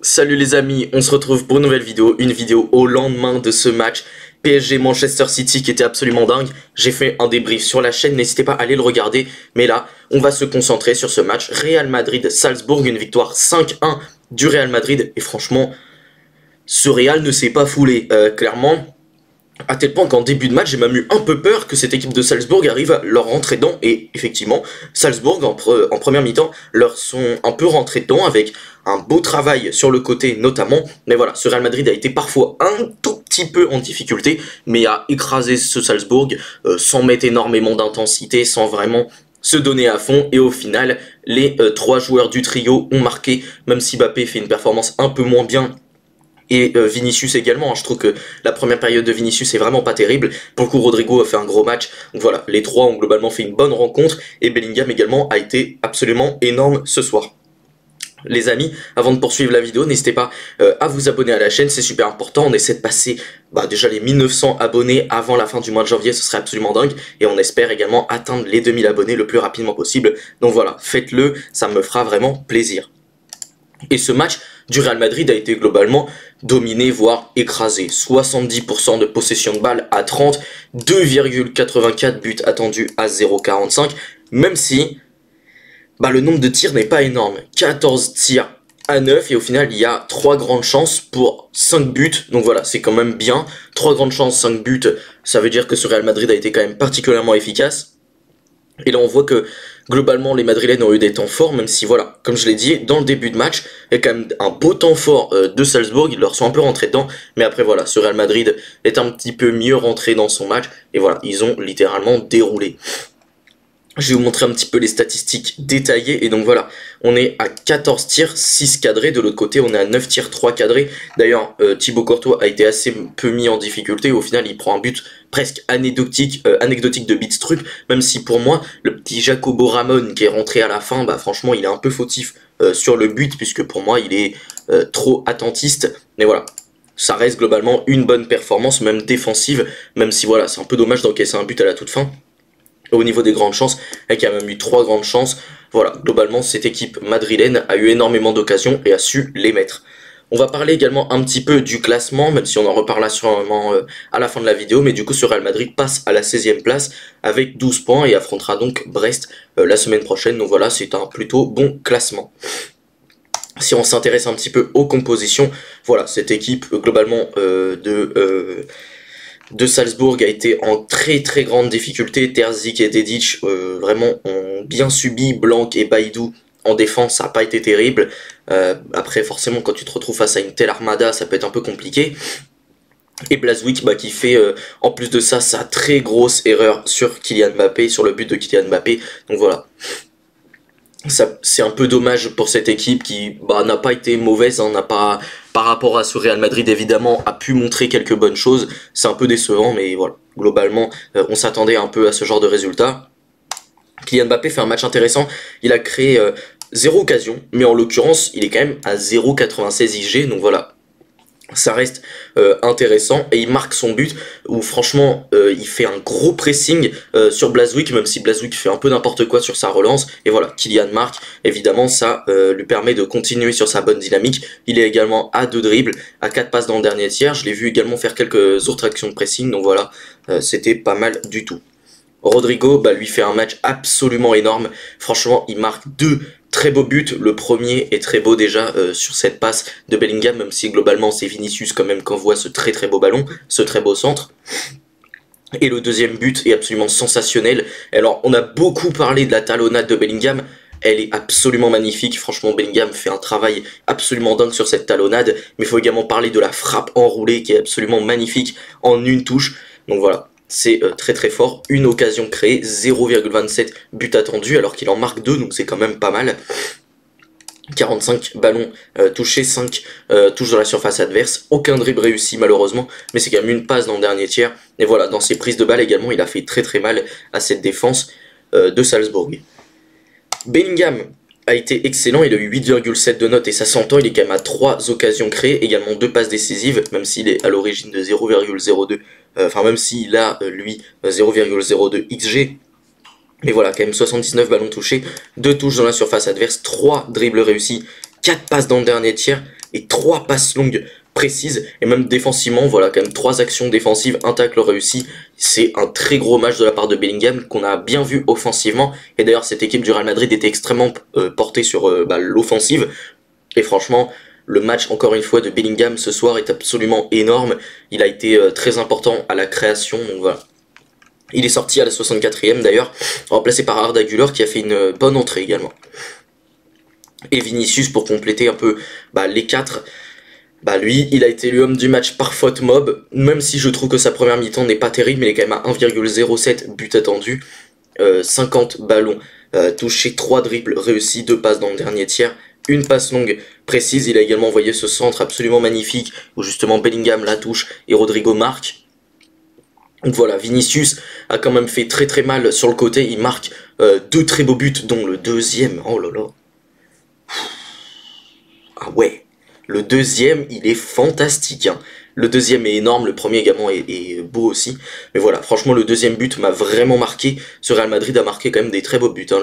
Salut les amis, on se retrouve pour une nouvelle vidéo, au lendemain de ce match PSG Manchester City qui était absolument dingue. J'ai fait un débrief sur la chaîne, n'hésitez pas à aller le regarder, mais là on va se concentrer sur ce match Real Madrid-Salzbourg, une victoire 5-1 du Real Madrid, et franchement ce Real ne s'est pas foulé, clairement. À tel point qu'en début de match, j'ai même eu un peu peur que cette équipe de Salzbourg arrive à leur rentrer dedans. Et effectivement, Salzbourg, en première mi-temps, leur sont un peu rentrés dedans avec un beau travail sur le côté notamment. Mais voilà, ce Real Madrid a été parfois un tout petit peu en difficulté, mais a écrasé ce Salzbourg sans mettre énormément d'intensité, sans vraiment se donner à fond. Et au final, les trois joueurs du trio ont marqué, même si Mbappé fait une performance un peu moins bien. Et Vinicius également, je trouve que la première période de Vinicius est vraiment pas terrible. Pour le coup, Rodrigo a fait un gros match. Donc voilà, les trois ont globalement fait une bonne rencontre. Et Bellingham également a été absolument énorme ce soir. Les amis, avant de poursuivre la vidéo, n'hésitez pas à vous abonner à la chaîne, c'est super important. On essaie de passer déjà les 1900 abonnés avant la fin du mois de janvier, ce serait absolument dingue. Et on espère également atteindre les 2000 abonnés le plus rapidement possible. Donc voilà, faites-le, ça me fera vraiment plaisir. Et ce match du Real Madrid a été globalement dominé, voire écrasé. 70% de possession de balle à 30, 2,84 buts attendus à 0,45. Même si le nombre de tirs n'est pas énorme. 14 tirs à 9 et au final il y a 3 grandes chances pour 5 buts. Donc voilà, c'est quand même bien. 3 grandes chances, 5 buts, ça veut dire que ce Real Madrid a été quand même particulièrement efficace. Et là on voit que globalement les Madrilènes ont eu des temps forts, même si voilà, comme je l'ai dit, dans le début de match, il y a quand même un beau temps fort de Salzbourg, ils leur sont un peu rentrés dedans, mais après voilà, ce Real Madrid est un petit peu mieux rentré dans son match, et voilà, ils ont littéralement déroulé. Je vais vous montrer un petit peu les statistiques détaillées, et donc voilà, on est à 14 tirs, 6 cadrés, de l'autre côté on est à 9 tirs, 3 cadrés. D'ailleurs, Thibaut Courtois a été assez peu mis en difficulté, au final il prend un but presque anecdotique de Bidstrup, même si pour moi, le petit Jacobo Ramon qui est rentré à la fin, franchement il est un peu fautif sur le but, puisque pour moi il est trop attentiste, mais voilà. Ça reste globalement une bonne performance, même défensive, même si voilà, c'est un peu dommage d'encaisser un but à la toute fin. Au niveau des grandes chances, il y a même eu 3 grandes chances. Voilà, globalement, cette équipe madrilène a eu énormément d'occasions et a su les mettre. On va parler également un petit peu du classement, même si on en reparlera sûrement à la fin de la vidéo. Mais du coup, ce Real Madrid passe à la 16e place avec 12 points et affrontera donc Brest la semaine prochaine. Donc voilà, c'est un plutôt bon classement. Si on s'intéresse un petit peu aux compositions, voilà, cette équipe globalement de Salzbourg a été en très grande difficulté. Terzic et Dedic vraiment ont bien subi. Blanc et Baidou en défense, ça n'a pas été terrible. Après forcément quand tu te retrouves face à une telle armada, ça peut être un peu compliqué. Et Blažević qui fait en plus de ça sa très grosse erreur sur Kylian Mbappé, sur le but de Kylian Mbappé. Donc voilà, c'est un peu dommage pour cette équipe qui n'a pas été mauvaise, n'a pas, par rapport à ce Real Madrid évidemment, a pu montrer quelques bonnes choses. C'est un peu décevant, mais voilà, globalement on s'attendait un peu à ce genre de résultat. Kylian Mbappé fait un match intéressant, il a créé 0 occasion, mais en l'occurrence il est quand même à 0,96 IG, donc voilà. Ça reste intéressant, et il marque son but où franchement il fait un gros pressing sur Blažević, même si Blažević fait un peu n'importe quoi sur sa relance, et voilà, Kylian marque, évidemment ça lui permet de continuer sur sa bonne dynamique. Il est également à 2 dribbles, à 4 passes dans le dernier tiers, je l'ai vu également faire quelques autres actions de pressing, donc voilà, c'était pas mal du tout. Rodrigo lui fait un match absolument énorme, franchement il marque 2 très beau but. Le premier est très beau déjà sur cette passe de Bellingham, même si globalement c'est Vinicius quand même qu'envoie ce très beau ballon, ce très beau centre. Et le deuxième but est absolument sensationnel. Alors on a beaucoup parlé de la talonnade de Bellingham, elle est absolument magnifique. Franchement Bellingham fait un travail absolument dingue sur cette talonnade, mais il faut également parler de la frappe enroulée qui est absolument magnifique en une touche. Donc voilà, c'est très fort. Une occasion créée, 0,27 buts attendus alors qu'il en marque 2, donc c'est quand même pas mal. 45 ballons touchés, 5 touches dans la surface adverse, aucun dribble réussi malheureusement, mais c'est quand même une passe dans le dernier tiers. Et voilà, dans ses prises de balle également, il a fait très mal à cette défense de Salzbourg. Bellingham a été excellent, il a eu 8,7 de notes et ça s'entend, il est quand même à 3 occasions créées, également 2 passes décisives, même s'il est à l'origine de 0,02, même s'il a lui 0,02 XG. Mais voilà, quand même 79 ballons touchés, 2 touches dans la surface adverse, 3 dribbles réussis, 4 passes dans le dernier tiers et 3 passes longues précises. Et même défensivement, voilà, quand même 3 actions défensives, un tacle réussi. C'est un très gros match de la part de Bellingham qu'on a bien vu offensivement. Et d'ailleurs, cette équipe du Real Madrid était extrêmement portée sur l'offensive. Et franchement, le match, encore une fois, de Bellingham ce soir est absolument énorme. Il a été très important à la création, donc voilà. Il est sorti à la 64e d'ailleurs, remplacé par Arda Güler qui a fait une bonne entrée également. Et Vinicius pour compléter un peu les 4. Lui, il a été l'homme du match par faute mob, même si je trouve que sa première mi-temps n'est pas terrible, mais il est quand même à 1,07 but attendu, 50 ballons touchés, 3 dribbles réussis, 2 passes dans le dernier tiers, une passe longue précise. Il a également envoyé ce centre absolument magnifique où justement Bellingham la touche et Rodrigo marque. Donc voilà, Vinicius a quand même fait très très mal sur le côté, il marque 2 très beaux buts, dont le deuxième, oh là là. Ah ouais, le deuxième il est fantastique, hein. Le deuxième est énorme, le premier également est beau aussi. Mais voilà, franchement le deuxième but m'a vraiment marqué. Ce Real Madrid a marqué quand même des très beaux buts, hein.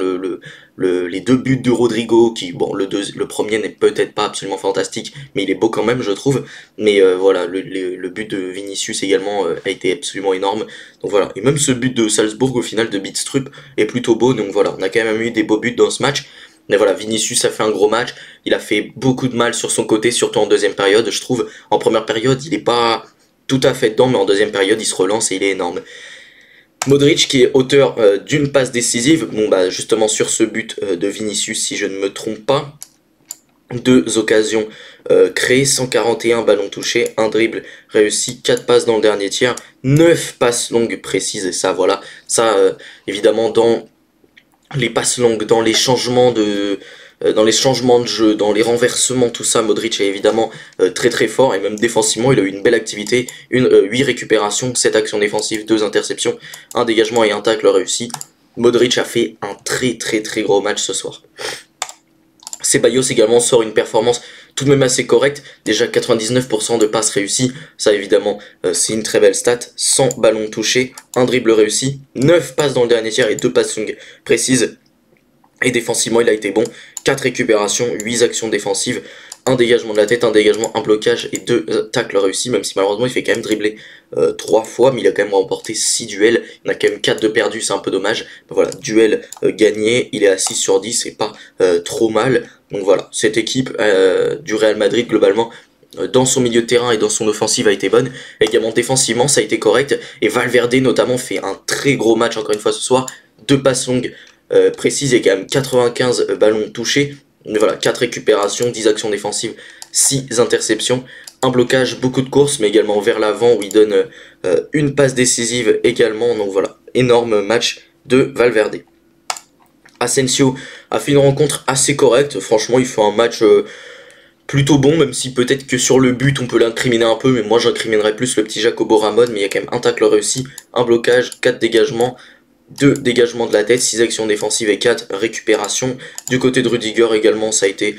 Les 2 buts de Rodrigo, qui bon le premier n'est peut-être pas absolument fantastique, mais il est beau quand même je trouve. Mais voilà, le but de Vinicius également a été absolument énorme. Donc voilà, et même ce but de Salzbourg au final de Bidstrup est plutôt beau. Donc voilà, on a quand même eu des beaux buts dans ce match. Mais voilà, Vinicius a fait un gros match, il a fait beaucoup de mal sur son côté, surtout en deuxième période, je trouve. En première période, il n'est pas tout à fait dedans, mais en deuxième période, il se relance et il est énorme. Modric qui est auteur d'une passe décisive, justement sur ce but de Vinicius, si je ne me trompe pas. 2 occasions créées, 141 ballons touchés, 1 dribble réussi, 4 passes dans le dernier tiers, 9 passes longues précises, et ça voilà, ça évidemment dans les passes longues, dans les changements de jeu, dans les renversements, tout ça, Modric est évidemment très très fort, et même défensivement, il a eu une belle activité, 8 récupérations, 7 actions défensives, 2 interceptions, 1 dégagement et 1 tacle réussi. Modric a fait un très très très gros match ce soir. Ceballos également sort une performance tout de même assez correcte, déjà 99% de passes réussies, ça évidemment c'est une très belle stat, 100 ballons touchés, 1 dribble réussi, 9 passes dans le dernier tiers et 2 passes longues précises. Et défensivement il a été bon, 4 récupérations, 8 actions défensives, 1 dégagement de la tête, 1 dégagement, 1 blocage et 2 tacles réussis, même si malheureusement il fait quand même dribbler 3 fois, mais il a quand même remporté 6 duels, il y en a quand même 4 de perdus, c'est un peu dommage. Voilà, duel gagné, il est à 6 sur 10, c'est pas trop mal. Donc voilà, cette équipe du Real Madrid globalement, dans son milieu de terrain et dans son offensive a été bonne. Également défensivement ça a été correct, et Valverde notamment fait un très gros match encore une fois ce soir, 2 passes longues précises et quand même 95 ballons touchés. Mais voilà, 4 récupérations, 10 actions défensives, 6 interceptions, 1 blocage, beaucoup de courses, mais également vers l'avant où il donne une passe décisive également. Donc voilà, énorme match de Valverde. Asensio a fait une rencontre assez correcte, franchement il fait un match plutôt bon, même si peut-être que sur le but on peut l'incriminer un peu, mais moi j'incriminerais plus le petit Jacobo Ramon, mais il y a quand même un tacle réussi, 1 blocage, 4 dégagements, 2 dégagements de la tête, 6 actions défensives et 4 récupérations. Du côté de Rudiger également ça a été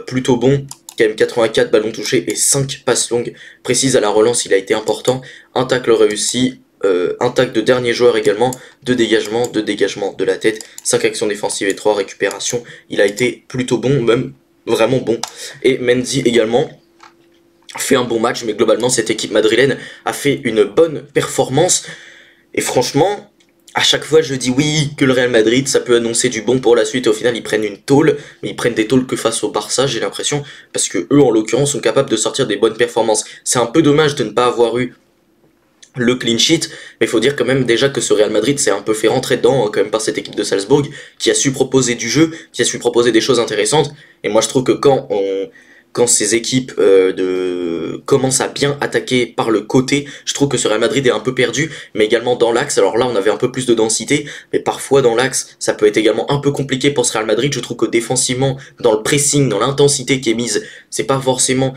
plutôt bon, quand même 84 ballons touchés et 5 passes longues précises à la relance, il a été important, un tacle réussi, un tacle de dernier joueur également, 2 dégagements de la tête, 5 actions défensives et 3 récupérations, il a été plutôt bon, même vraiment bon. Et Mendy également fait un bon match, mais globalement cette équipe madrilène a fait une bonne performance, et franchement à chaque fois je dis oui que le Real Madrid ça peut annoncer du bon pour la suite, et au final ils prennent une tôle, mais ils prennent des tôles que face au Barça j'ai l'impression, parce que eux en l'occurrence sont capables de sortir des bonnes performances. C'est un peu dommage de ne pas avoir eu le clean sheet, mais il faut dire quand même déjà que ce Real Madrid s'est un peu fait rentrer dedans quand même par cette équipe de Salzbourg, qui a su proposer du jeu, qui a su proposer des choses intéressantes, et moi je trouve que quand ces équipes commencent à bien attaquer par le côté, je trouve que ce Real Madrid est un peu perdu, mais également dans l'axe. Alors là on avait un peu plus de densité, mais parfois dans l'axe ça peut être également un peu compliqué pour ce Real Madrid. Je trouve que défensivement, dans le pressing, dans l'intensité qui est mise, c'est pas forcément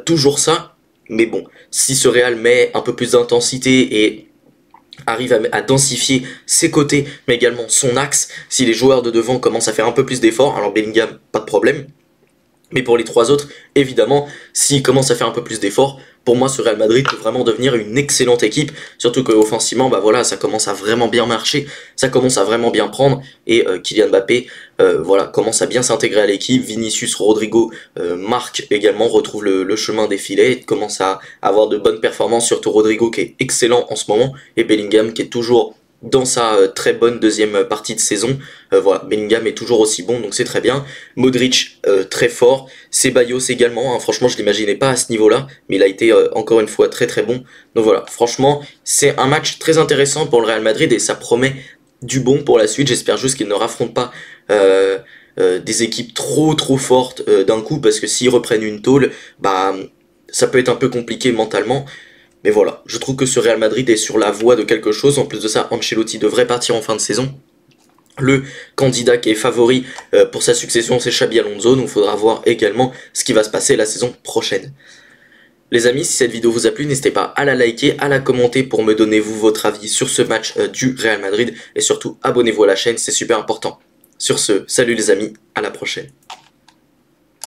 toujours ça, mais bon, si ce Real met un peu plus d'intensité et arrive à densifier ses côtés, mais également son axe, si les joueurs de devant commencent à faire un peu plus d'efforts, alors Bellingham, pas de problème. Mais pour les 3 autres, évidemment, s'ils commencent à faire un peu plus d'efforts, pour moi, ce Real Madrid peut vraiment devenir une excellente équipe, surtout qu'offensivement, bah voilà, ça commence à vraiment bien marcher, ça commence à vraiment bien prendre, et Kylian Mbappé, voilà, commence à bien s'intégrer à l'équipe. Vinicius, Rodrigo, marque également, retrouve le chemin des filets, commence à avoir de bonnes performances, surtout Rodrigo qui est excellent en ce moment, et Bellingham qui est toujours dans sa très bonne deuxième partie de saison. Voilà, Bellingham est toujours aussi bon, donc c'est très bien. Modric, très fort. Ceballos également, hein, franchement je l'imaginais pas à ce niveau-là, mais il a été encore une fois très très bon. Donc voilà, franchement c'est un match très intéressant pour le Real Madrid et ça promet du bon pour la suite. J'espère juste qu'ils ne raffrontent pas des équipes trop fortes d'un coup, parce que s'ils reprennent une tôle, bah ça peut être un peu compliqué mentalement. Mais voilà, je trouve que ce Real Madrid est sur la voie de quelque chose. En plus de ça, Ancelotti devrait partir en fin de saison. Le candidat qui est favori pour sa succession, c'est Xabi Alonso. Donc il faudra voir également ce qui va se passer la saison prochaine. Les amis, si cette vidéo vous a plu, n'hésitez pas à la liker, à la commenter pour me donner vous votre avis sur ce match du Real Madrid. Et surtout, abonnez-vous à la chaîne, c'est super important. Sur ce, salut les amis, à la prochaine.